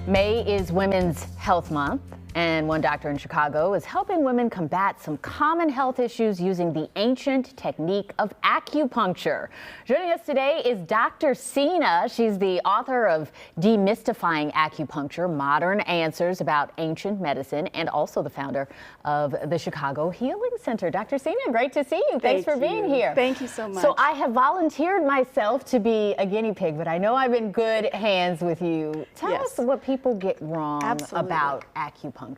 May is Women's Health Month, and one doctor in Chicago is helping women combat some common health issues using the ancient technique of acupuncture. Joining us today is Dr. Sina. She's the author of Demystifying Acupuncture, Modern Answers About Ancient Medicine, and also the founder of the Chicago Healing Center. Dr. Sina, great to see you. Thanks for being here. Thank you so much. So I have volunteered myself to be a guinea pig, but I know I'm in good hands with you. Tell us what people get wrong about acupuncture.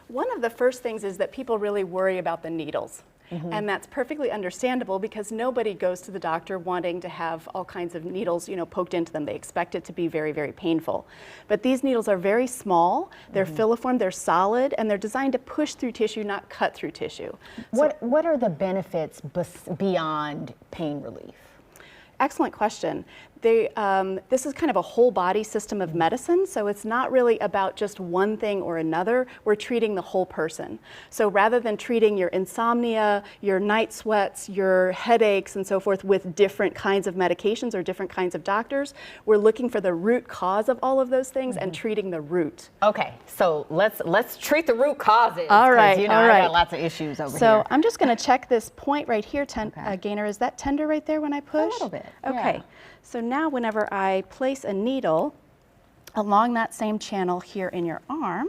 One of the first things is that people really worry about the needles. And that's perfectly understandable because nobody goes to the doctor wanting to have all kinds of needles, poked into them. They expect it to be very, very painful. But these needles are very small, they're filiform, they're solid, and they're designed to push through tissue, not cut through tissue. What are the benefits beyond pain relief? Excellent question. This is kind of a whole body system of medicine, so it's not really about just one thing or another. We're treating the whole person. So rather than treating your insomnia, your night sweats, your headaches, and so forth with different kinds of medications or different kinds of doctors, we're looking for the root cause of all of those things and treating the root. Okay, so let's treat the root causes. All right, I got lots of issues over here. So I'm just going to check this point right here, Gaynor. Is that tender right there when I push? A little bit. Okay. Yeah. So now whenever I place a needle along that same channel here in your arm,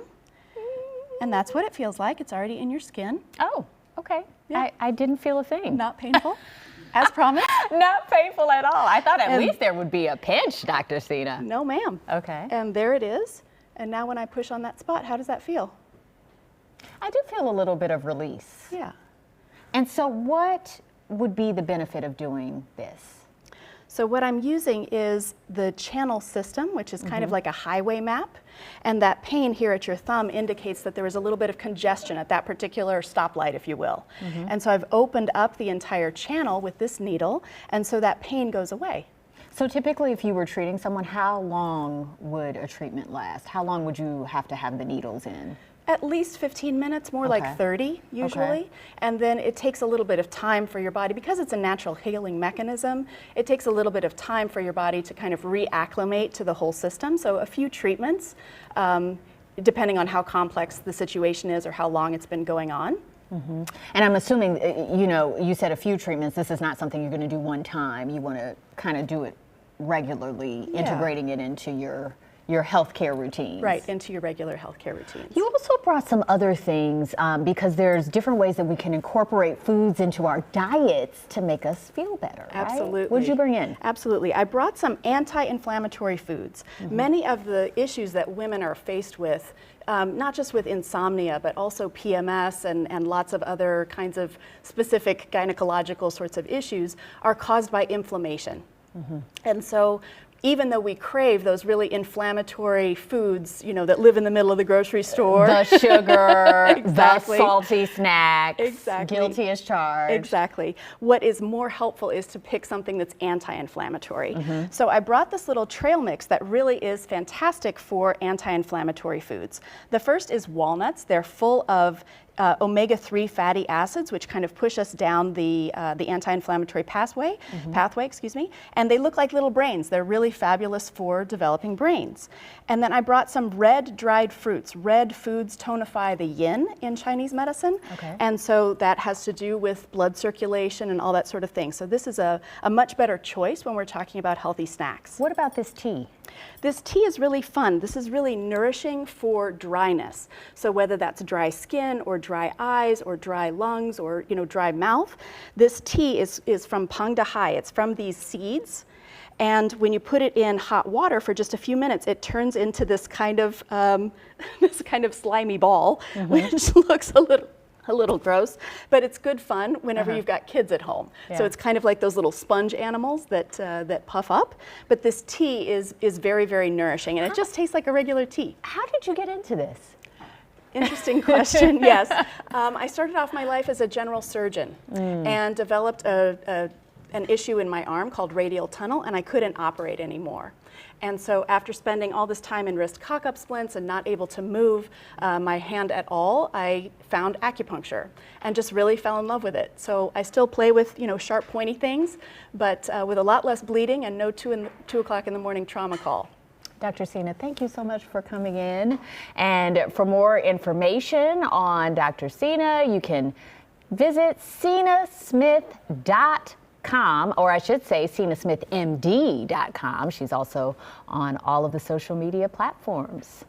and that's what it feels like. It's already in your skin. Oh, okay. Yeah. I didn't feel a thing. Not painful, as promised. Not painful at all. I thought at least there would be a pinch, Dr. Sina. No, ma'am. Okay. And there it is. And now when I push on that spot, how does that feel? I do feel a little bit of release. Yeah. And so what would be the benefit of doing this? So what I'm using is the channel system, which is kind of like a highway map. And that pain here at your thumb indicates that there is a little bit of congestion at that particular stoplight, if you will. And so I've opened up the entire channel with this needle, and so that pain goes away. So typically if you were treating someone, how long would a treatment last? How long would you have to have the needles in? At least 15 minutes, more like 30 usually. Okay. And then it takes a little bit of time for your body, because it's a natural healing mechanism, it takes a little bit of time for your body to kind of reacclimate to the whole system. So a few treatments, depending on how complex the situation is or how long it's been going on. And I'm assuming, you said a few treatments. This is not something you're going to do one time. You want to kind of do it regularly, integrating it into your healthcare routines. Right, into your regular healthcare routines. You also brought some other things because there's different ways that we can incorporate foods into our diets to make us feel better, right? Absolutely. What did you bring in? Absolutely. I brought some anti-inflammatory foods. Many of the issues that women are faced with, not just with insomnia, but also PMS and lots of other kinds of specific gynecological sorts of issues, are caused by inflammation. And so even though we crave those really inflammatory foods, that live in the middle of the grocery store. The sugar, Exactly. the salty snacks, Exactly. guilty as charged. Exactly. What is more helpful is to pick something that's anti-inflammatory. So I brought this little trail mix that really is fantastic for anti-inflammatory foods. The first is walnuts. They're full of omega-3 fatty acids, which kind of push us down the anti-inflammatory pathway, and they look like little brains. They're really fabulous for developing brains. And then I brought some red dried fruits. Red foods tonify the yin in Chinese medicine, and so that has to do with blood circulation and all that sort of thing. So this is a much better choice when we're talking about healthy snacks. What about this tea? This tea is really fun. This is really nourishing for dryness. So whether that's dry skin or dry eyes or dry lungs or dry mouth, this tea is from Pang Dahai. It's from these seeds. And when you put it in hot water for just a few minutes, it turns into this kind of slimy ball, which looks a little gross, but it's good fun whenever you've got kids at home. So it's kind of like those little sponge animals that puff up. But this tea is very, very nourishing, and it just tastes like a regular tea. How did you get into this? Interesting question, yes. I started off my life as a general surgeon and developed an issue in my arm called radial tunnel, and I couldn't operate anymore. And so after spending all this time in wrist cock-up splints and not able to move my hand at all, I found acupuncture and just really fell in love with it. So I still play with, sharp, pointy things, but with a lot less bleeding and no 2 o'clock in the morning trauma call. Dr. Sina, thank you so much for coming in. And for more information on Dr. Sina, you can visit sinasmith.com, or I should say sinasmithmd.com. She's also on all of the social media platforms.